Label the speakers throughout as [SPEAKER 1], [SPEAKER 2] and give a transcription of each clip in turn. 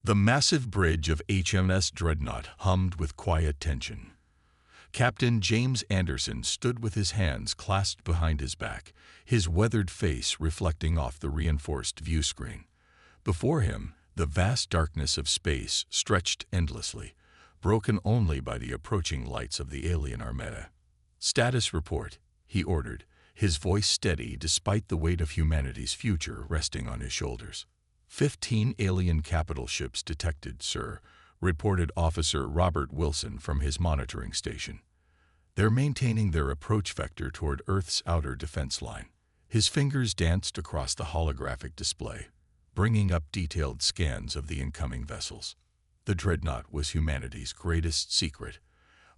[SPEAKER 1] The massive bridge of HMS Dreadnought hummed with quiet tension. Captain James Anderson stood with his hands clasped behind his back, his weathered face reflecting off the reinforced viewscreen. Before him, the vast darkness of space stretched endlessly, broken only by the approaching lights of the alien armada. "Status report," he ordered, his voice steady despite the weight of humanity's future resting on his shoulders. 15 alien capital ships detected, sir," reported Officer Robert Wilson from his monitoring station. "They're maintaining their approach vector toward Earth's outer defense line." His fingers danced across the holographic display, bringing up detailed scans of the incoming vessels. The Dreadnought was humanity's greatest secret,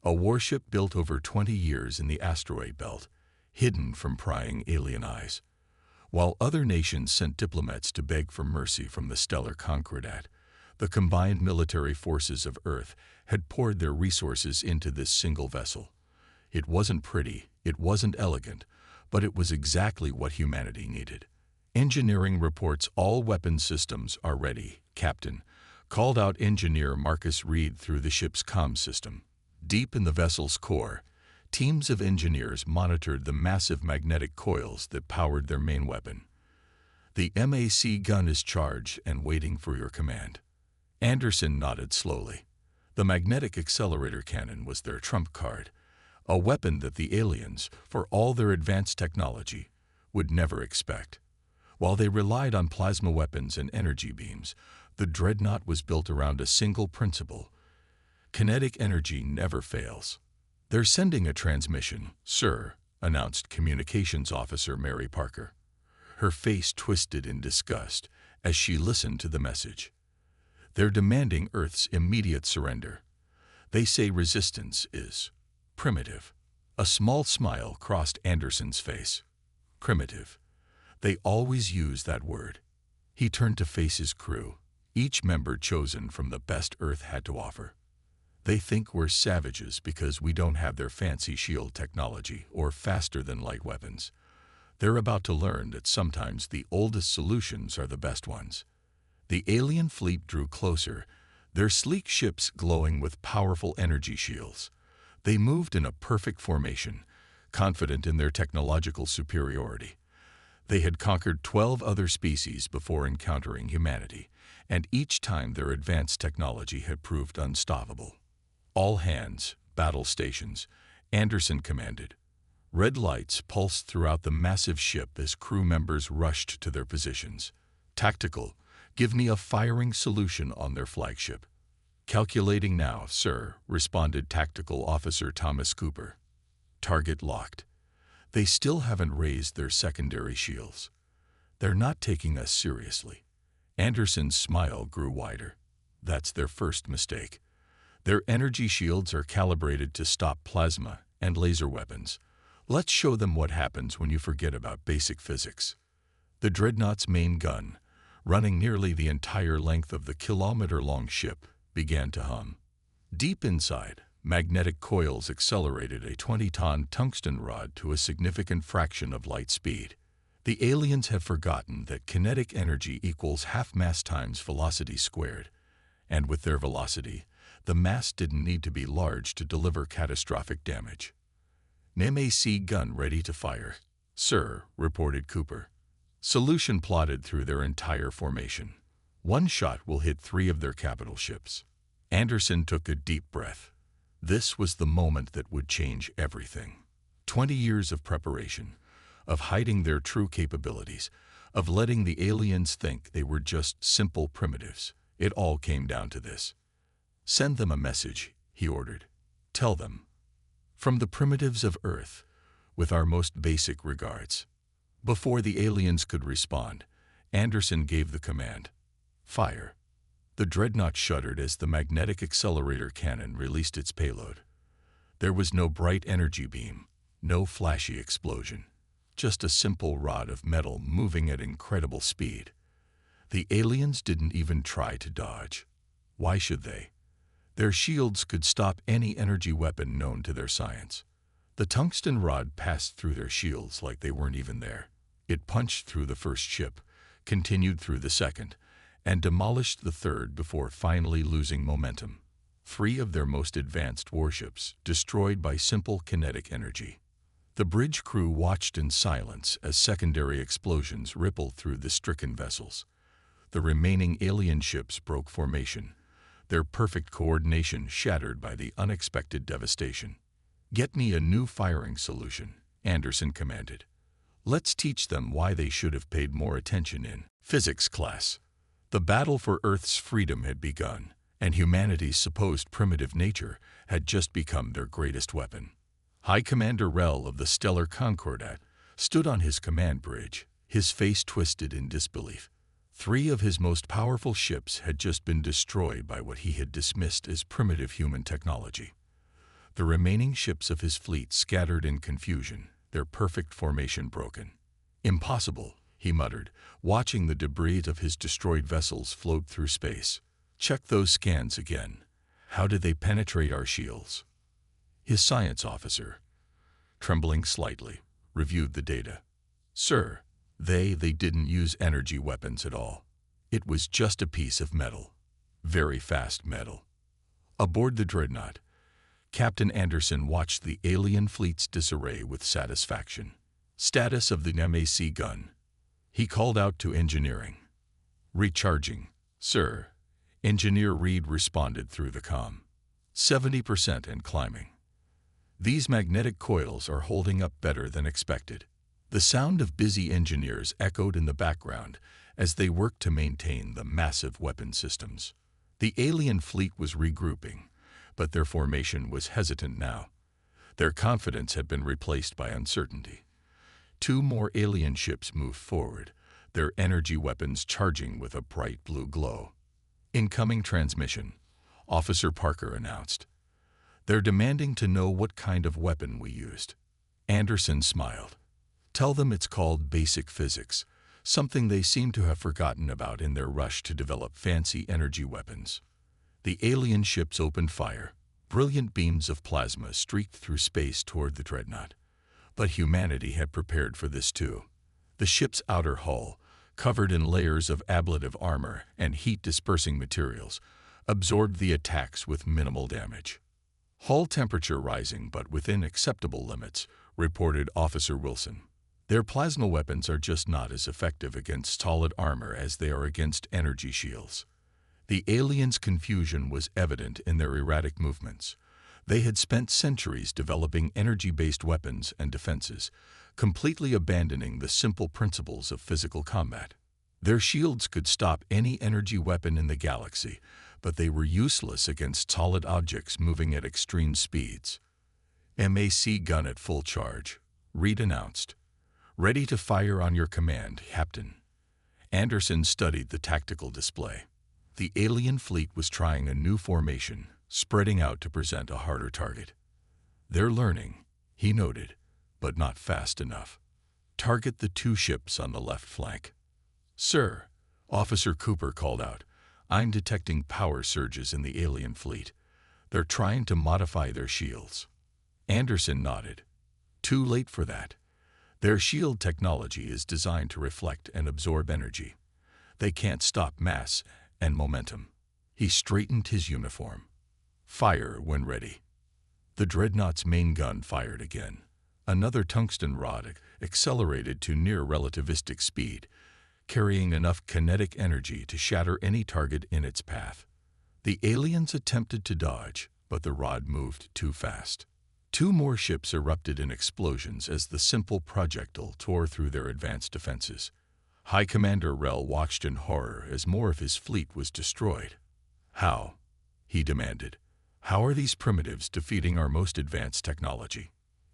[SPEAKER 1] a warship built over 20 years in the asteroid belt, hidden from prying alien eyes. While other nations sent diplomats to beg for mercy from the stellar concordat, the combined military forces of Earth had poured their resources into this single vessel. It wasn't pretty, it wasn't elegant, but it was exactly what humanity needed. "Engineering reports all weapon systems are ready, Captain," called out engineer Marcus Reed through the ship's comm system. Deep in the vessel's core, teams of engineers monitored the massive magnetic coils that powered their main weapon. "The MAC gun is charged and waiting for your command." Anderson nodded slowly. The magnetic accelerator cannon was their trump card, a weapon that the aliens, for all their advanced technology, would never expect. While they relied on plasma weapons and energy beams, the Dreadnought was built around a single principle: kinetic energy never fails. "They're sending a transmission, sir," announced Communications Officer Mary Parker. Her face twisted in disgust as she listened to the message. "They're demanding Earth's immediate surrender. They say resistance is primitive." A small smile crossed Anderson's face. Primitive. They always use that word. He turned to face his crew, each member chosen from the best Earth had to offer. "They think we're savages because we don't have their fancy shield technology or faster-than-light weapons. They're about to learn that sometimes the oldest solutions are the best ones." The alien fleet drew closer, their sleek ships glowing with powerful energy shields. They moved in a perfect formation, confident in their technological superiority. They had conquered 12 other species before encountering humanity, and each time their advanced technology had proved unstoppable. "All hands, battle stations," Anderson commanded. Red lights pulsed throughout the massive ship as crew members rushed to their positions. "Tactical, give me a firing solution on their flagship." "Calculating now, sir," responded Tactical Officer Thomas Cooper. "Target locked." They still haven't raised their secondary shields. They're not taking us seriously. Anderson's smile grew wider. That's their first mistake. Their energy shields are calibrated to stop plasma and laser weapons. Let's show them what happens when you forget about basic physics. The Dreadnought's main gun, running nearly the entire length of the kilometer-long ship, began to hum. Deep inside, magnetic coils accelerated a 20-ton tungsten rod to a significant fraction of light speed. The aliens have forgotten that kinetic energy equals half mass times velocity squared, and with their velocity, the mass didn't need to be large to deliver catastrophic damage. "MAC gun ready to fire, sir," reported Cooper. Solution plotted through their entire formation. One shot will hit 3 of their capital ships. Anderson took a deep breath. This was the moment that would change everything. 20 years of preparation, of hiding their true capabilities, of letting the aliens think they were just simple primitives. It all came down to this. "Send them a message," he ordered. "Tell them, from the primitives of Earth, with our most basic regards." Before the aliens could respond, Anderson gave the command, "Fire." The Dreadnought shuddered as the magnetic accelerator cannon released its payload. There was no bright energy beam, no flashy explosion, just a simple rod of metal moving at incredible speed. The aliens didn't even try to dodge. Why should they? Their shields could stop any energy weapon known to their science. The tungsten rod passed through their shields like they weren't even there. It punched through the first ship, continued through the second, and demolished the third before finally losing momentum. 3 of their most advanced warships destroyed by simple kinetic energy. The bridge crew watched in silence as secondary explosions rippled through the stricken vessels. The remaining alien ships broke formation, their perfect coordination shattered by the unexpected devastation. "Get me a new firing solution," Anderson commanded. "Let's teach them why they should have paid more attention in physics class." The battle for Earth's freedom had begun, and humanity's supposed primitive nature had just become their greatest weapon. High Commander Rel of the stellar Concordat stood on his command bridge, his face twisted in disbelief. 3 of his most powerful ships had just been destroyed by what he had dismissed as primitive human technology. The remaining ships of his fleet scattered in confusion, their perfect formation broken. "Impossible," he muttered, watching the debris of his destroyed vessels float through space. "Check those scans again. How did they penetrate our shields?" His science officer, trembling slightly, reviewed the data. "Sir, they didn't use energy weapons at all. It was just a piece of metal. Very fast metal." Aboard the dreadnought, Captain Anderson watched the alien fleet's disarray with satisfaction. "Status of the MAC gun." He called out to engineering. "Recharging, sir." Engineer Reed responded through the comm. 70% and climbing. "These magnetic coils are holding up better than expected." The sound of busy engineers echoed in the background as they worked to maintain the massive weapon systems. The alien fleet was regrouping, but their formation was hesitant now. Their confidence had been replaced by uncertainty. 2 more alien ships moved forward, their energy weapons charging with a bright blue glow. "Incoming transmission," Officer Parker announced. "They're demanding to know what kind of weapon we used." Anderson smiled. "Tell them it's called basic physics, something they seem to have forgotten about in their rush to develop fancy energy weapons." The alien ships opened fire. Brilliant beams of plasma streaked through space toward the dreadnought. But humanity had prepared for this too. The ship's outer hull, covered in layers of ablative armor and heat-dispersing materials, absorbed the attacks with minimal damage. "Hull temperature rising but within acceptable limits," reported Officer Wilson. "Their plasma weapons are just not as effective against solid armor as they are against energy shields." The aliens' confusion was evident in their erratic movements. They had spent centuries developing energy-based weapons and defenses, completely abandoning the simple principles of physical combat. Their shields could stop any energy weapon in the galaxy, but they were useless against solid objects moving at extreme speeds. "MAC gun at full charge," Reed announced. "Ready to fire on your command, Captain." Anderson studied the tactical display. The alien fleet was trying a new formation, spreading out to present a harder target. "They're learning," he noted, "but not fast enough. Target the 2 ships on the left flank." "Sir," Officer Cooper called out, "I'm detecting power surges in the alien fleet. They're trying to modify their shields." Anderson nodded. "Too late for that. Their shield technology is designed to reflect and absorb energy. They can't stop mass and momentum." He straightened his uniform. "Fire when ready." The dreadnought's main gun fired again. Another tungsten rod accelerated to near relativistic speed, carrying enough kinetic energy to shatter any target in its path. The aliens attempted to dodge, but the rod moved too fast. 2 more ships erupted in explosions as the simple projectile tore through their advanced defenses. High Commander Rel watched in horror as more of his fleet was destroyed. "How?" he demanded. "How are these primitives defeating our most advanced technology?"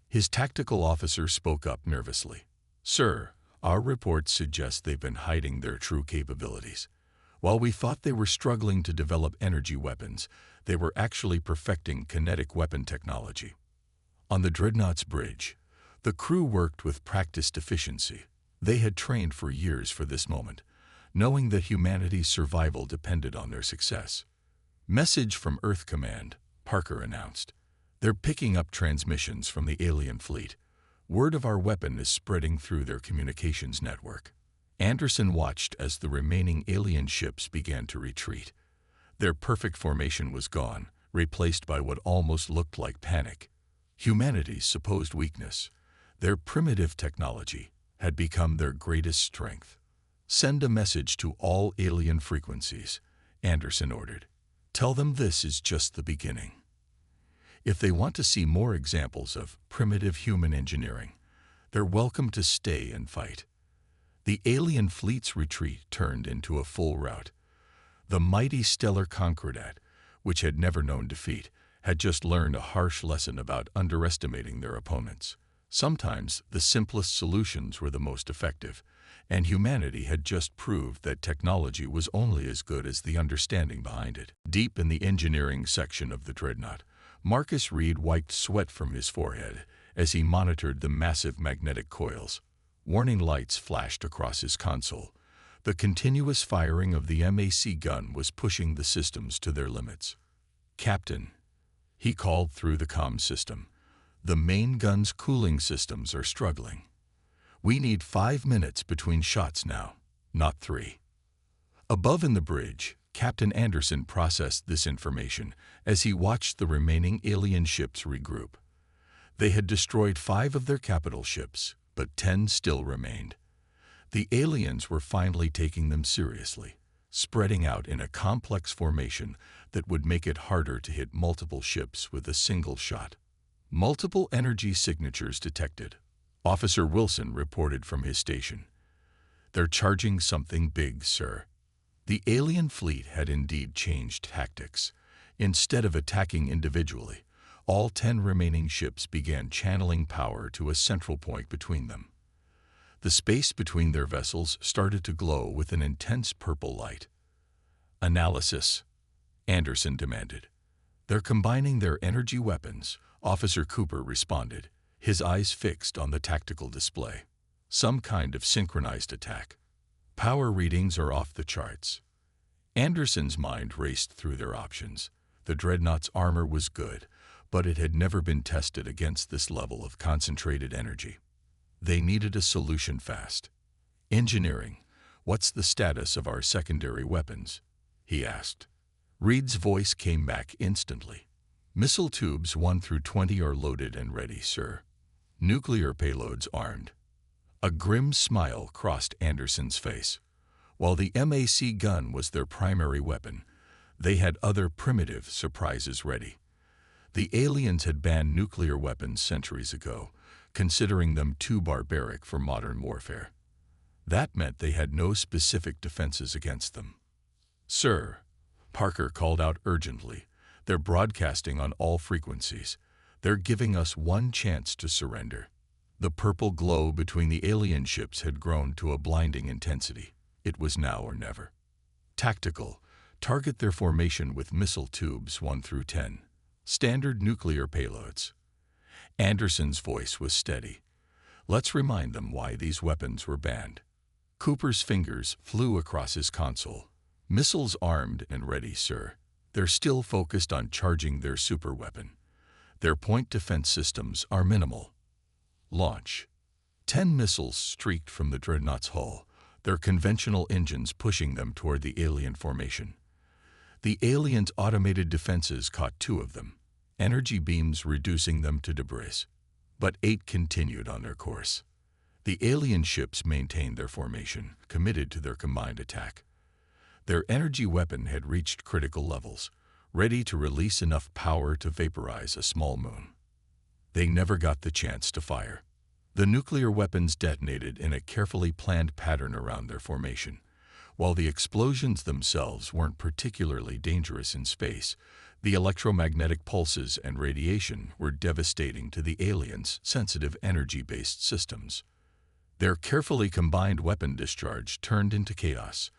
[SPEAKER 1] His tactical officer spoke up nervously. "Sir, our reports suggest they've been hiding their true capabilities. While we thought they were struggling to develop energy weapons, they were actually perfecting kinetic weapon technology." On the dreadnought's bridge, the crew worked with practiced efficiency. They had trained for years for this moment, knowing that humanity's survival depended on their success. "Message from Earth Command," Parker announced. "They're picking up transmissions from the alien fleet. Word of our weapon is spreading through their communications network." Anderson watched as the remaining alien ships began to retreat. Their perfect formation was gone, replaced by what almost looked like panic. Humanity's supposed weakness, their primitive technology, had become their greatest strength. "Send a message to all alien frequencies," Anderson ordered. "Tell them this is just the beginning. If they want to see more examples of primitive human engineering, they're welcome to stay and fight." The alien fleet's retreat turned into a full rout. The mighty stellar concordat, which had never known defeat, had just learned a harsh lesson about underestimating their opponents. Sometimes the simplest solutions were the most effective, and humanity had just proved that technology was only as good as the understanding behind it. Deep in the engineering section of the dreadnought, Marcus Reed wiped sweat from his forehead as he monitored the massive magnetic coils. Warning lights flashed across his console. The continuous firing of the MAC gun was pushing the systems to their limits. "Captain," he called through the comm system, "the main gun's cooling systems are struggling. We need 5 minutes between shots now, not 3. Above in the bridge, Captain Anderson processed this information as he watched the remaining alien ships regroup. They had destroyed 5 of their capital ships, but 10 still remained. The aliens were finally taking them seriously, spreading out in a complex formation that would make it harder to hit multiple ships with a single shot. "Multiple energy signatures detected," Officer Wilson reported from his station. "They're charging something big, sir." The alien fleet had indeed changed tactics. Instead of attacking individually, all 10 remaining ships began channeling power to a central point between them. The space between their vessels started to glow with an intense purple light. "Analysis," Anderson demanded. "They're combining their energy weapons," Officer Cooper responded, his eyes fixed on the tactical display. "Some kind of synchronized attack. Power readings are off the charts." Anderson's mind raced through their options. The dreadnought's armor was good, but it had never been tested against this level of concentrated energy. They needed a solution fast. "Engineering, what's the status of our secondary weapons?" he asked. Reed's voice came back instantly. "Missile tubes 1 through 20 are loaded and ready, sir. Nuclear payloads armed." A grim smile crossed Anderson's face. While the MAC gun was their primary weapon, they had other primitive surprises ready. The aliens had banned nuclear weapons centuries ago, considering them too barbaric for modern warfare. That meant they had no specific defenses against them. "Sir," Parker called out urgently, "they're broadcasting on all frequencies. They're giving us one chance to surrender." The purple glow between the alien ships had grown to a blinding intensity. It was now or never. "Tactical, target their formation with missile tubes 1 through 10. Standard nuclear payloads." Anderson's voice was steady. "Let's remind them why these weapons were banned." Cooper's fingers flew across his console. "Missiles armed and ready, sir. They're still focused on charging their superweapon. Their point defense systems are minimal." Launch. 10 missiles streaked from the dreadnought's hull, their conventional engines pushing them toward the alien formation. The aliens' automated defenses caught 2 of them, energy beams reducing them to debris. But 8 continued on their course. The alien ships maintained their formation, committed to their combined attack. Their energy weapon had reached critical levels, ready to release enough power to vaporize a small moon. They never got the chance to fire. The nuclear weapons detonated in a carefully planned pattern around their formation. While the explosions themselves weren't particularly dangerous in space, the electromagnetic pulses and radiation were devastating to the aliens' sensitive energy-based systems. Their carefully combined weapon discharge turned into chaos.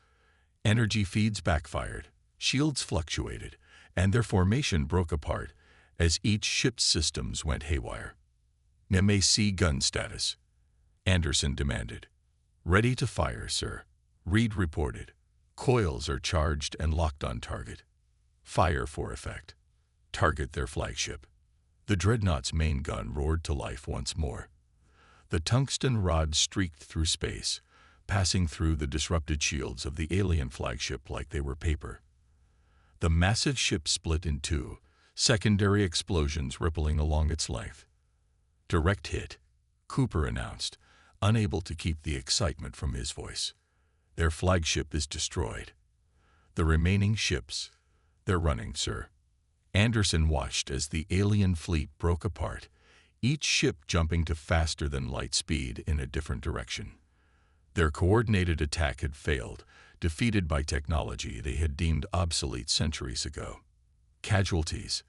[SPEAKER 1] Energy feeds backfired, shields fluctuated, and their formation broke apart as each ship's systems went haywire. "MAC gun status," Anderson demanded. "Ready to fire, sir," Reed reported. "Coils are charged and locked on target. Fire for effect. Target their flagship." The dreadnought's main gun roared to life once more. The tungsten rod streaked through space, passing through the disrupted shields of the alien flagship like they were paper. The massive ship split in two, secondary explosions rippling along its length. "Direct hit," Cooper announced, unable to keep the excitement from his voice. "Their flagship is destroyed. The remaining ships, they're running, sir." Anderson watched as the alien fleet broke apart, each ship jumping to faster-than-light speed in a different direction. Their coordinated attack had failed, defeated by technology they had deemed obsolete centuries ago. "Casualties?"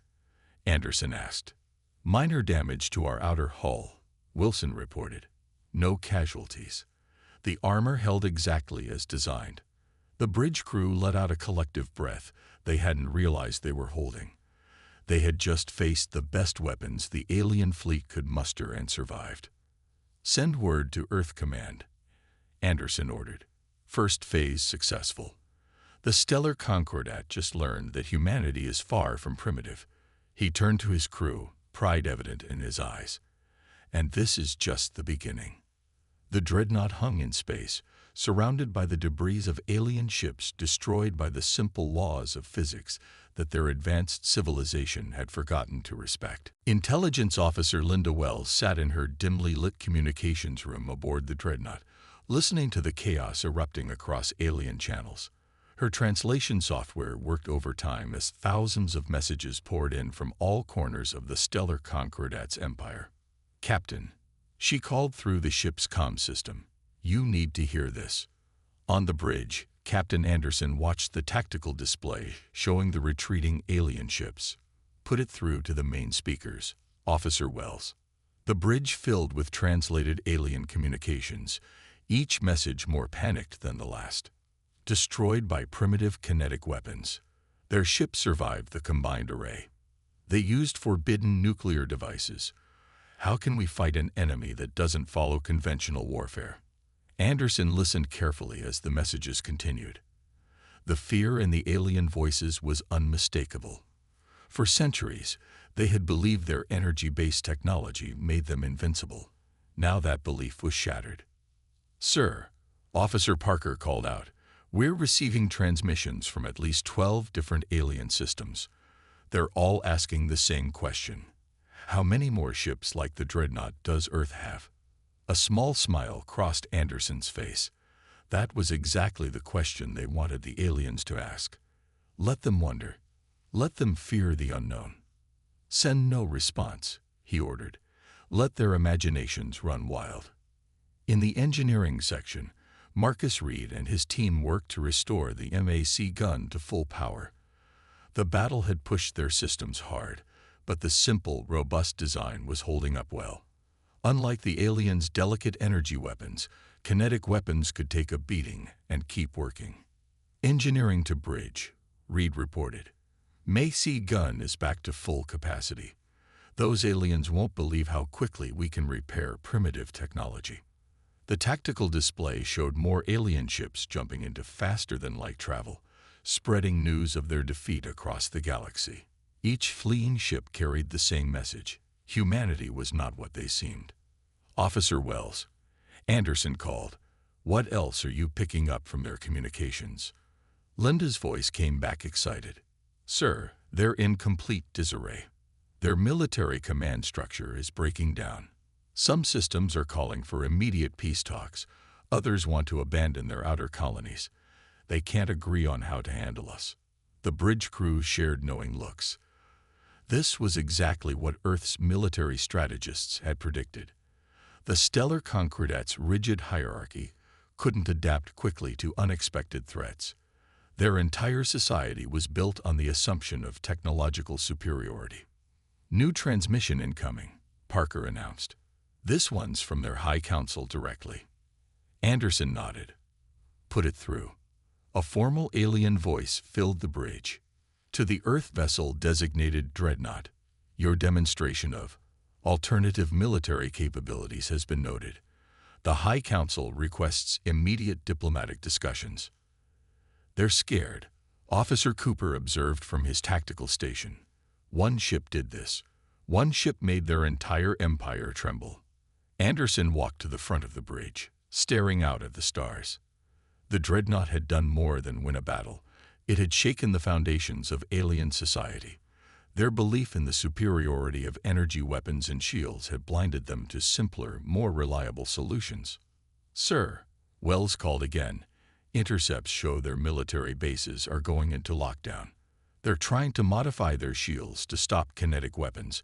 [SPEAKER 1] Anderson asked. "Minor damage to our outer hull," Wilson reported. "No casualties. The armor held exactly as designed." The bridge crew let out a collective breath they hadn't realized they were holding. They had just faced the best weapons the alien fleet could muster and survived. "Send word to Earth Command," Anderson ordered. "First phase successful. The stellar concordat just learned that humanity is far from primitive." He turned to his crew, pride evident in his eyes. "And this is just the beginning." The dreadnought hung in space, surrounded by the debris of alien ships destroyed by the simple laws of physics that their advanced civilization had forgotten to respect. Intelligence Officer Linda Wells sat in her dimly lit communications room aboard the dreadnought, listening to the chaos erupting across alien channels. Her translation software worked overtime as thousands of messages poured in from all corners of the stellar concordat's empire. "Captain," she called through the ship's comm system, "you need to hear this." On the bridge, Captain Anderson watched the tactical display showing the retreating alien ships. "Put it through to the main speakers, Officer Wells." The bridge filled with translated alien communications, each message more panicked than the last. "Destroyed by primitive kinetic weapons. Their ship survived the combined array. They used forbidden nuclear devices. How can we fight an enemy that doesn't follow conventional warfare?" Anderson listened carefully as the messages continued. The fear in the alien voices was unmistakable. For centuries, they had believed their energy-based technology made them invincible. Now that belief was shattered. "Sir," Officer Parker called out, "we're receiving transmissions from at least 12 different alien systems. They're all asking the same question. How many more ships like the dreadnought does Earth have?" A small smile crossed Anderson's face. That was exactly the question they wanted the aliens to ask. Let them wonder. Let them fear the unknown. "Send no response," he ordered. "Let their imaginations run wild." In the engineering section, Marcus Reed and his team worked to restore the MAC gun to full power. The battle had pushed their systems hard, but the simple, robust design was holding up well. Unlike the aliens' delicate energy weapons, kinetic weapons could take a beating and keep working. "Engineering to bridge," Reed reported. "MAC gun is back to full capacity. Those aliens won't believe how quickly we can repair primitive technology." The tactical display showed more alien ships jumping into faster-than-light travel, spreading news of their defeat across the galaxy. Each fleeing ship carried the same message. Humanity was not what they seemed. "Officer Wells," Anderson called, "what else are you picking up from their communications?" Linda's voice came back excited. "Sir, they're in complete disarray. Their military command structure is breaking down. Some systems are calling for immediate peace talks. Others want to abandon their outer colonies. They can't agree on how to handle us." The bridge crew shared knowing looks. This was exactly what Earth's military strategists had predicted. The stellar concordat's rigid hierarchy couldn't adapt quickly to unexpected threats. Their entire society was built on the assumption of technological superiority. "New transmission incoming," Parker announced. "This one's from their High Council directly." Anderson nodded. "Put it through." A formal alien voice filled the bridge. "To the Earth vessel designated Dreadnought, your demonstration of alternative military capabilities has been noted. The High Council requests immediate diplomatic discussions." "They're scared," Officer Cooper observed from his tactical station. "One ship did this. One ship made their entire empire tremble." Anderson walked to the front of the bridge. staring out at the stars. The dreadnought had done more than win a battle. It had shaken the foundations of alien society. Their belief in the superiority of energy weapons and shields had blinded them to simpler, more reliable solutions. "Sir," Wells called again, "intercepts show their military bases are going into lockdown. They're trying to modify their shields to stop kinetic weapons,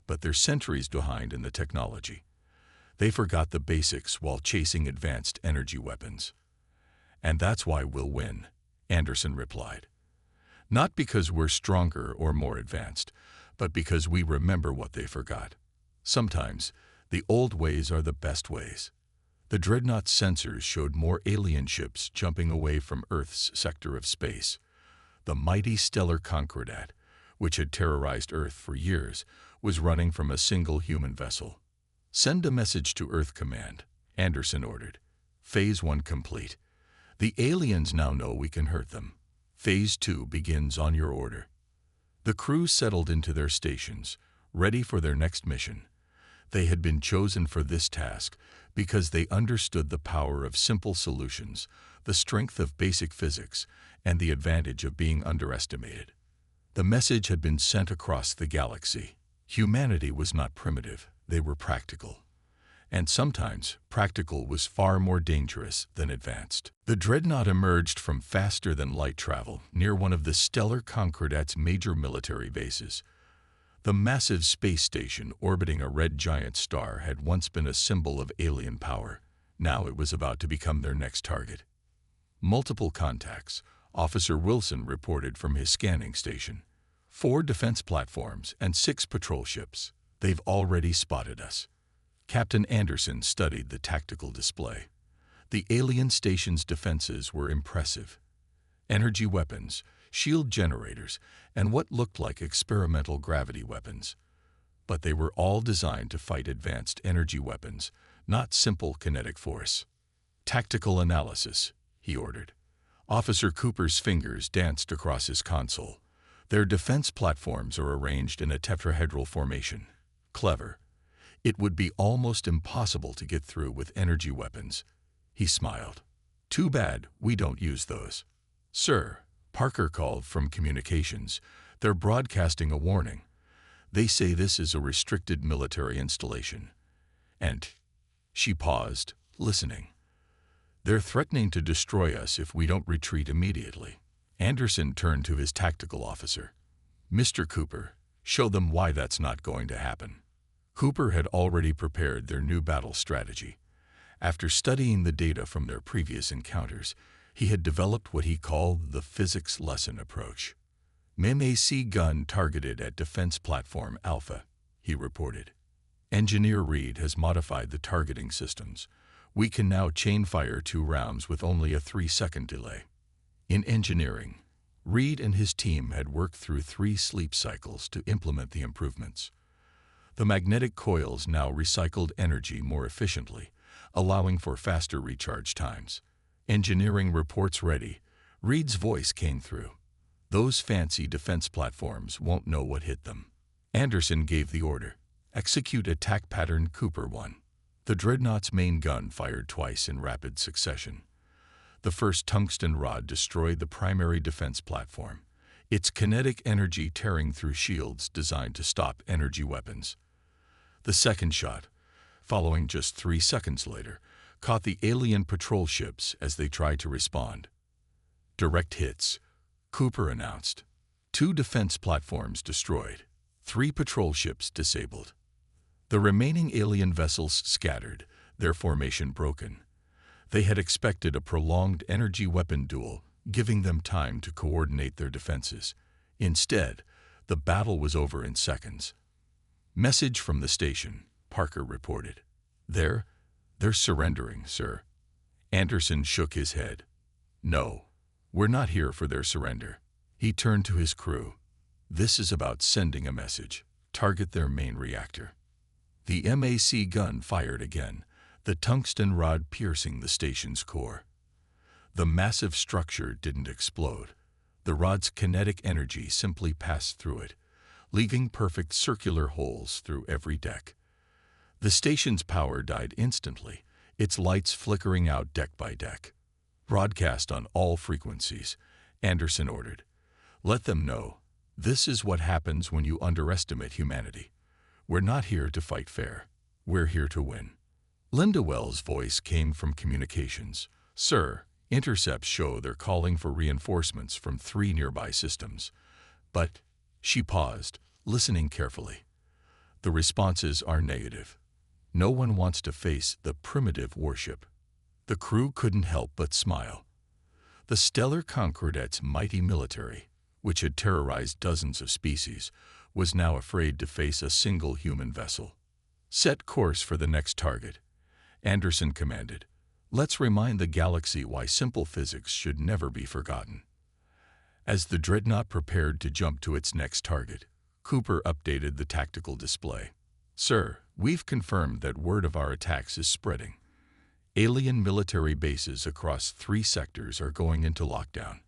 [SPEAKER 1] but they're centuries behind in the technology. They forgot the basics while chasing advanced energy weapons." "And that's why we'll win," Anderson replied. "Not because we're stronger or more advanced, but because we remember what they forgot. Sometimes, the old ways are the best ways." The dreadnought's sensors showed more alien ships jumping away from Earth's sector of space. The mighty stellar concordat, which had terrorized Earth for years, was running from a single human vessel. "Send a message to Earth Command," Anderson ordered. "Phase 1 complete. The aliens now know we can hurt them. Phase 2 begins on your order." The crews settled into their stations, ready for their next mission. They had been chosen for this task because they understood the power of simple solutions, the strength of basic physics, and the advantage of being underestimated. The message had been sent across the galaxy. Humanity was not primitive, they were practical. And sometimes, practical was far more dangerous than advanced. The dreadnought emerged from faster-than-light travel near one of the stellar concordat's major military bases. The massive space station orbiting a red giant star had once been a symbol of alien power. Now it was about to become their next target. "Multiple contacts," Officer Wilson reported from his scanning station. "4 defense platforms and 6 patrol ships. They've already spotted us." Captain Anderson studied the tactical display. The alien station's defenses were impressive. Energy weapons, shield generators, and what looked like experimental gravity weapons. But they were all designed to fight advanced energy weapons, not simple kinetic force. "Tactical analysis," he ordered. Officer Cooper's fingers danced across his console. Their defense platforms are arranged in a tetrahedral formation. Clever. It would be almost impossible to get through with energy weapons. He smiled. "Too bad we don't use those." "Sir," Parker called from communications, "they're broadcasting a warning. They say this is a restricted military installation." And she paused, listening. "They're threatening to destroy us if we don't retreat immediately." Anderson turned to his tactical officer. "Mr. Cooper, show them why that's not going to happen." Cooper had already prepared their new battle strategy. After studying the data from their previous encounters, he had developed what he called the physics lesson approach. "MAC gun targeted at defense platform Alpha," he reported. "Engineer Reed has modified the targeting systems. We can now chain fire 2 rounds with only a 3-second delay." In engineering, Reed and his team had worked through 3 sleep cycles to implement the improvements. The magnetic coils now recycled energy more efficiently, allowing for faster recharge times. "Engineering reports ready." Reed's voice came through. "Those fancy defense platforms won't know what hit them." Anderson gave the order. "Execute attack pattern Cooper 1." The dreadnought's main gun fired twice in rapid succession. The first tungsten rod destroyed the primary defense platform, its kinetic energy tearing through shields designed to stop energy weapons. The second shot, following just 3 seconds later, caught the alien patrol ships as they tried to respond. "Direct hits," Cooper announced. 2 defense platforms destroyed, 3 patrol ships disabled. The remaining alien vessels scattered, their formation broken. They had expected a prolonged energy weapon duel, giving them time to coordinate their defenses. Instead, the battle was over in seconds. "Message from the station," Parker reported. They're surrendering, sir." Anderson shook his head. "No, we're not here for their surrender." He turned to his crew. "This is about sending a message. Target their main reactor." The MAC gun fired again, the tungsten rod piercing the station's core. The massive structure didn't explode. The rod's kinetic energy simply passed through it, leaving perfect circular holes through every deck. The station's power died instantly, its lights flickering out deck by deck. "Broadcast on all frequencies," Anderson ordered. "Let them know. This is what happens when you underestimate humanity. We're not here to fight fair. We're here to win." Linda Wells' voice came from communications. "Sir, intercepts show they're calling for reinforcements from 3 nearby systems. But," she paused, listening carefully, "the responses are negative. No one wants to face the primitive warship." The crew couldn't help but smile. The stellar concordat's mighty military, which had terrorized dozens of species, was now afraid to face a single human vessel. "Set course for the next target," Anderson commanded. "Let's remind the galaxy why simple physics should never be forgotten." As the dreadnought prepared to jump to its next target, Cooper updated the tactical display. "Sir, we've confirmed that word of our attacks is spreading. Alien military bases across 3 sectors are going into lockdown.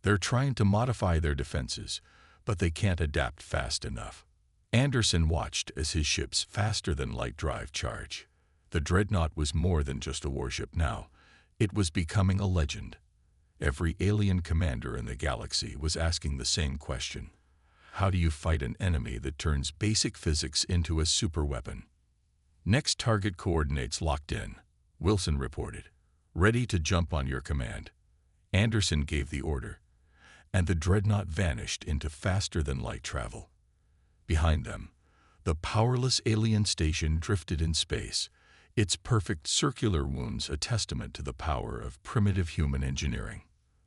[SPEAKER 1] They're trying to modify their defenses, but they can't adapt fast enough." Anderson watched as his ship's faster-than-light drive charge. The dreadnought was more than just a warship now. It was becoming a legend. Every alien commander in the galaxy was asking the same question. How do you fight an enemy that turns basic physics into a superweapon? "Next target coordinates locked in," Wilson reported. "Ready to jump on your command." Anderson gave the order, and the dreadnought vanished into faster-than-light travel. Behind them, the powerless alien station drifted in space, its perfect circular wounds a testament to the power of primitive human engineering.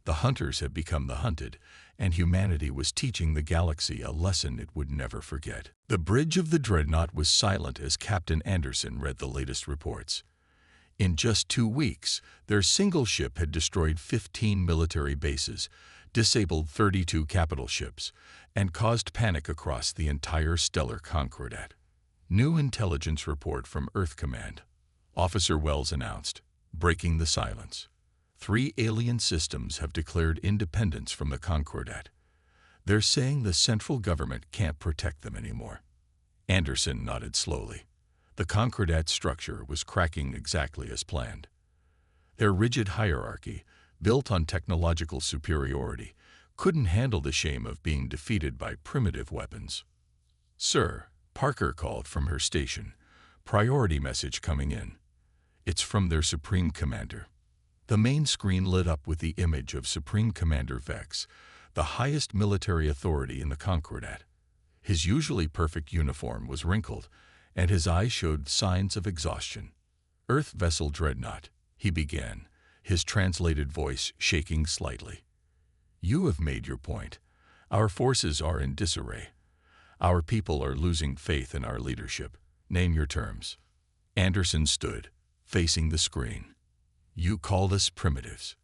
[SPEAKER 1] The hunters had become the hunted, and humanity was teaching the galaxy a lesson it would never forget. The bridge of the dreadnought was silent as Captain Anderson read the latest reports. In just 2 weeks, their single ship had destroyed 15 military bases, disabled 32 capital ships, and caused panic across the entire stellar concordat. "New intelligence report from Earth Command," Officer Wells announced, breaking the silence. 3 alien systems have declared independence from the concordat. They're saying the central government can't protect them anymore. Anderson nodded slowly. The concordat structure was cracking exactly as planned. Their rigid hierarchy, built on technological superiority, couldn't handle the shame of being defeated by primitive weapons. "Sir," Parker called from her station, "priority message coming in. It's from their Supreme Commander." The main screen lit up with the image of Supreme Commander Vex, the highest military authority in the concordat. His usually perfect uniform was wrinkled, and his eyes showed signs of exhaustion. "Earth Vessel Dreadnought," he began, his translated voice shaking slightly. "You have made your point. Our forces are in disarray. Our people are losing faith in our leadership. Name your terms." Anderson stood, facing the screen. "You called us primitives.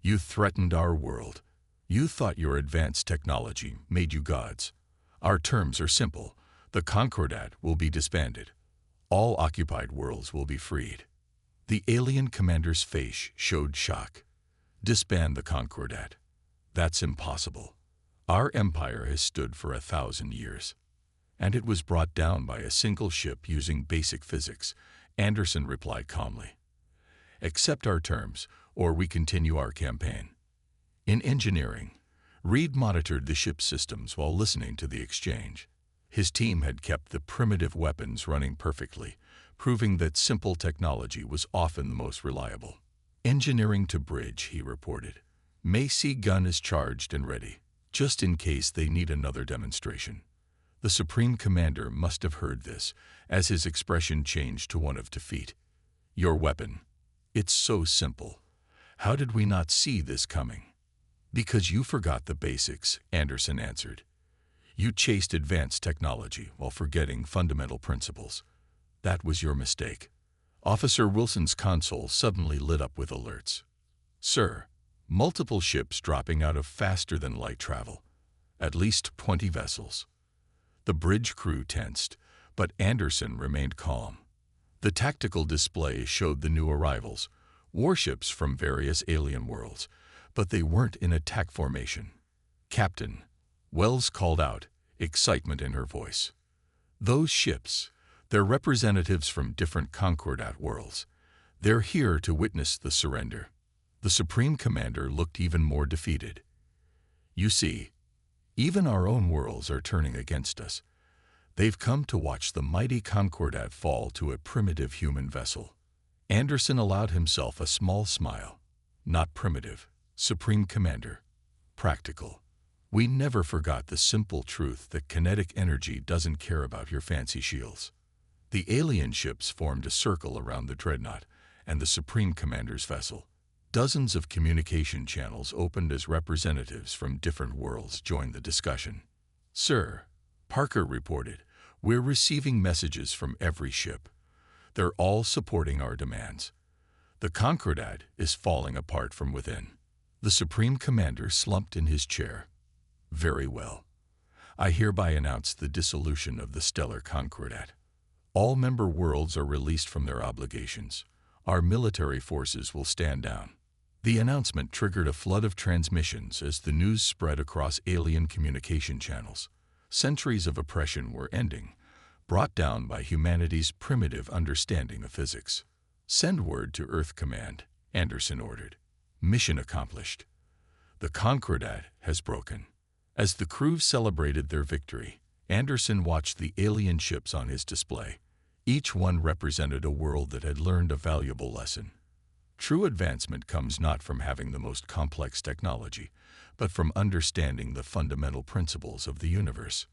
[SPEAKER 1] You threatened our world. You thought your advanced technology made you gods. Our terms are simple. The concordat will be disbanded. All occupied worlds will be freed." The alien commander's face showed shock. "Disband the concordat? That's impossible. Our empire has stood for 1,000 years. And it was brought down by a single ship using basic physics," Anderson replied calmly. "Accept our terms, or we continue our campaign." In engineering, Reed monitored the ship's systems while listening to the exchange. His team had kept the primitive weapons running perfectly, proving that simple technology was often the most reliable. "Engineering to bridge," he reported. "Macy gun is charged and ready, just in case they need another demonstration." The Supreme Commander must have heard this, as his expression changed to one of defeat. "Your weapon. It's so simple. How did we not see this coming?" "Because you forgot the basics," Anderson answered. "You chased advanced technology while forgetting fundamental principles. That was your mistake." Officer Wilson's console suddenly lit up with alerts. "Sir, multiple ships dropping out of faster-than-light travel. At least 20 vessels." The bridge crew tensed, but Anderson remained calm. The tactical display showed the new arrivals, warships from various alien worlds, but they weren't in attack formation. "Captain," Wells called out, excitement in her voice. "Those ships, they're representatives from different concordat worlds. They're here to witness the surrender. The Supreme Commander looked even more defeated. You see, even our own worlds are turning against us. They've come to watch the mighty concordat fall to a primitive human vessel. Anderson allowed himself a small smile. Not primitive, Supreme Commander. Practical. We never forgot the simple truth that kinetic energy doesn't care about your fancy shields. The alien ships formed a circle around the dreadnought and the Supreme Commander's vessel. Dozens of communication channels opened as representatives from different worlds joined the discussion. "Sir," Parker reported, "we're receiving messages from every ship. They're all supporting our demands. The concordat is falling apart from within." The Supreme Commander slumped in his chair. "Very well. I hereby announce the dissolution of the stellar concordat. All member worlds are released from their obligations. Our military forces will stand down." The announcement triggered a flood of transmissions as the news spread across alien communication channels. Centuries of oppression were ending, brought down by humanity's primitive understanding of physics. "Send word to Earth Command," Anderson ordered. "Mission accomplished. The concordat has broken." As the crew celebrated their victory, Anderson watched the alien ships on his display. Each one represented a world that had learned a valuable lesson. True advancement comes not from having the most complex technology, but from understanding the fundamental principles of the universe.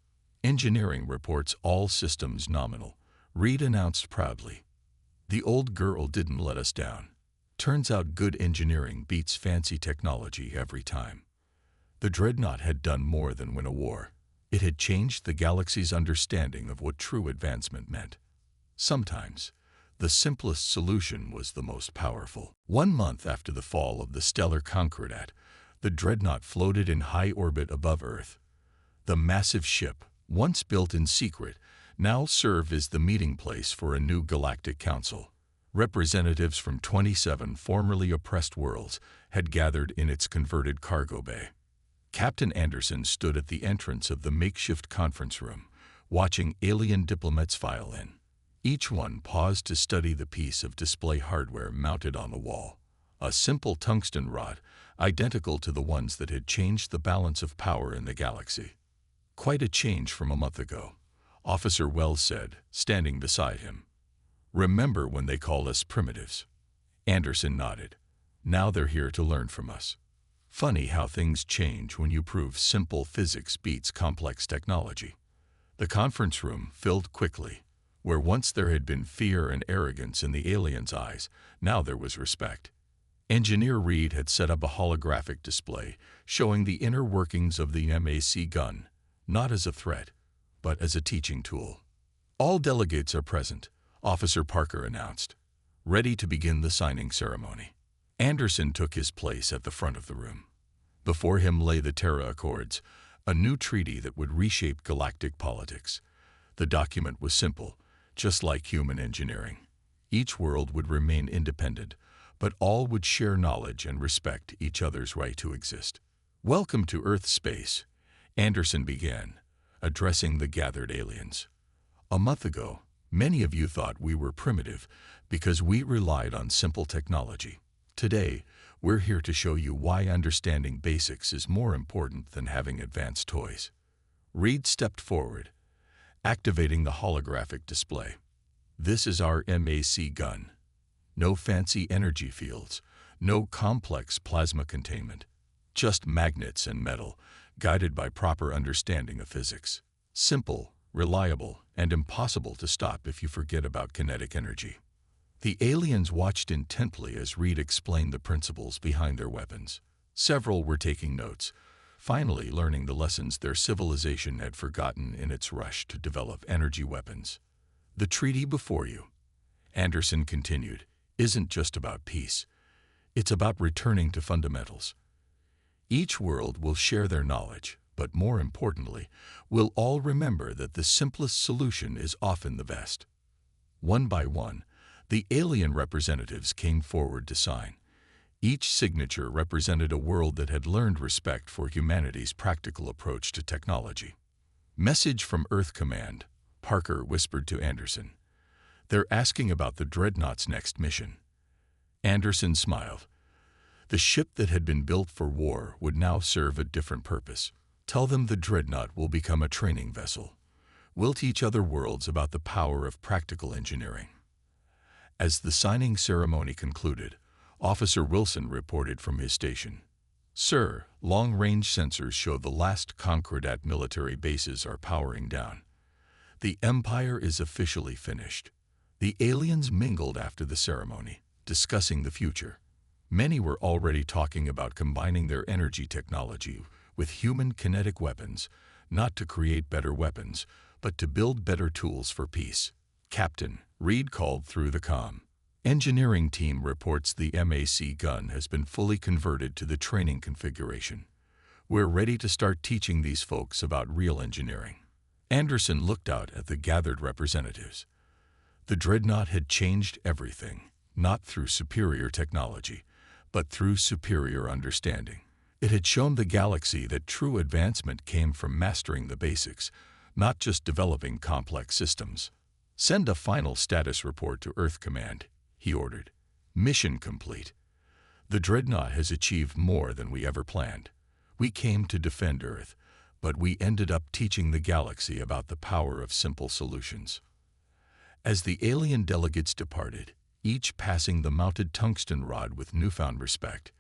[SPEAKER 1] "Engineering reports all systems nominal," Reed announced proudly. "The old girl didn't let us down. Turns out good engineering beats fancy technology every time." The dreadnought had done more than win a war. It had changed the galaxy's understanding of what true advancement meant. Sometimes, the simplest solution was the most powerful. 1 month after the fall of the stellar concordat, the dreadnought floated in high orbit above Earth. The massive ship, once built in secret, now served as the meeting place for a new galactic council. Representatives from 27 formerly oppressed worlds had gathered in its converted cargo bay. Captain Anderson stood at the entrance of the makeshift conference room, watching alien diplomats file in. Each one paused to study the piece of display hardware mounted on the wall, a simple tungsten rod, identical to the ones that had changed the balance of power in the galaxy. "Quite a change from a month ago," Officer Wells said, standing beside him. "Remember when they called us primitives?" Anderson nodded. "Now they're here to learn from us." Funny how things change when you prove simple physics beats complex technology. The conference room filled quickly. Where once there had been fear and arrogance in the aliens' eyes, now there was respect. Engineer Reed had set up a holographic display showing the inner workings of the MAC gun, not as a threat, but as a teaching tool. "All delegates are present," Officer Parker announced, ready to begin the signing ceremony. Anderson took his place at the front of the room. Before him lay the Terra Accords, a new treaty that would reshape galactic politics. The document was simple, just like human engineering. Each world would remain independent, but all would share knowledge and respect each other's right to exist. "Welcome to Earth space," Anderson began, addressing the gathered aliens. "A month ago, many of you thought we were primitive because we relied on simple technology. Today, we're here to show you why understanding basics is more important than having advanced toys." Reed stepped forward, activating the holographic display. "This is our MAC gun. No fancy energy fields, no complex plasma containment, just magnets and metal, guided by proper understanding of physics. Simple, reliable, and impossible to stop if you forget about kinetic energy." The aliens watched intently as Reed explained the principles behind their weapons. Several were taking notes, finally learning the lessons their civilization had forgotten in its rush to develop energy weapons. "The treaty before you," Anderson continued, "isn't just about peace. It's about returning to fundamentals. Each world will share their knowledge, but more importantly, we'll all remember that the simplest solution is often the best." One by one, the alien representatives came forward to sign. Each signature represented a world that had learned respect for humanity's practical approach to technology. "Message from Earth Command," Parker whispered to Anderson. "They're asking about the Dreadnought's next mission. Anderson smiled. The ship that had been built for war would now serve a different purpose. Tell them the Dreadnought will become a training vessel. We'll teach other worlds about the power of practical engineering. As the signing ceremony concluded, Officer Wilson reported from his station. Sir, long-range sensors show the last concordat military bases are powering down. The Empire is officially finished. The aliens mingled after the ceremony, discussing the future. Many were already talking about combining their energy technology with human kinetic weapons, not to create better weapons, but to build better tools for peace. Captain, Reed called through the comm. Engineering team reports the MAC gun has been fully converted to the training configuration. We're ready to start teaching these folks about real engineering. Anderson looked out at the gathered representatives. The Dreadnought had changed everything, not through superior technology, but through superior understanding. It had shown the galaxy that true advancement came from mastering the basics, not just developing complex systems. Send a final status report to Earth Command, he ordered. Mission complete. The Dreadnought has achieved more than we ever planned. We came to defend Earth, but we ended up teaching the galaxy about the power of simple solutions. As the alien delegates departed, each passing the mounted tungsten rod with newfound respect,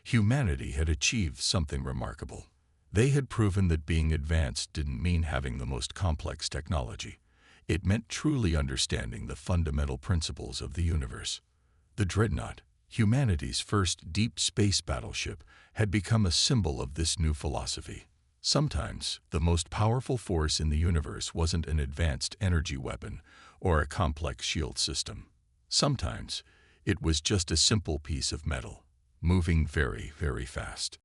[SPEAKER 1] humanity had achieved something remarkable. They had proven that being advanced didn't mean having the most complex technology. It meant truly understanding the fundamental principles of the universe. The Dreadnought, humanity's first deep space battleship, had become a symbol of this new philosophy. Sometimes, the most powerful force in the universe wasn't an advanced energy weapon or a complex shield system. Sometimes, it was just a simple piece of metal, moving very, very fast.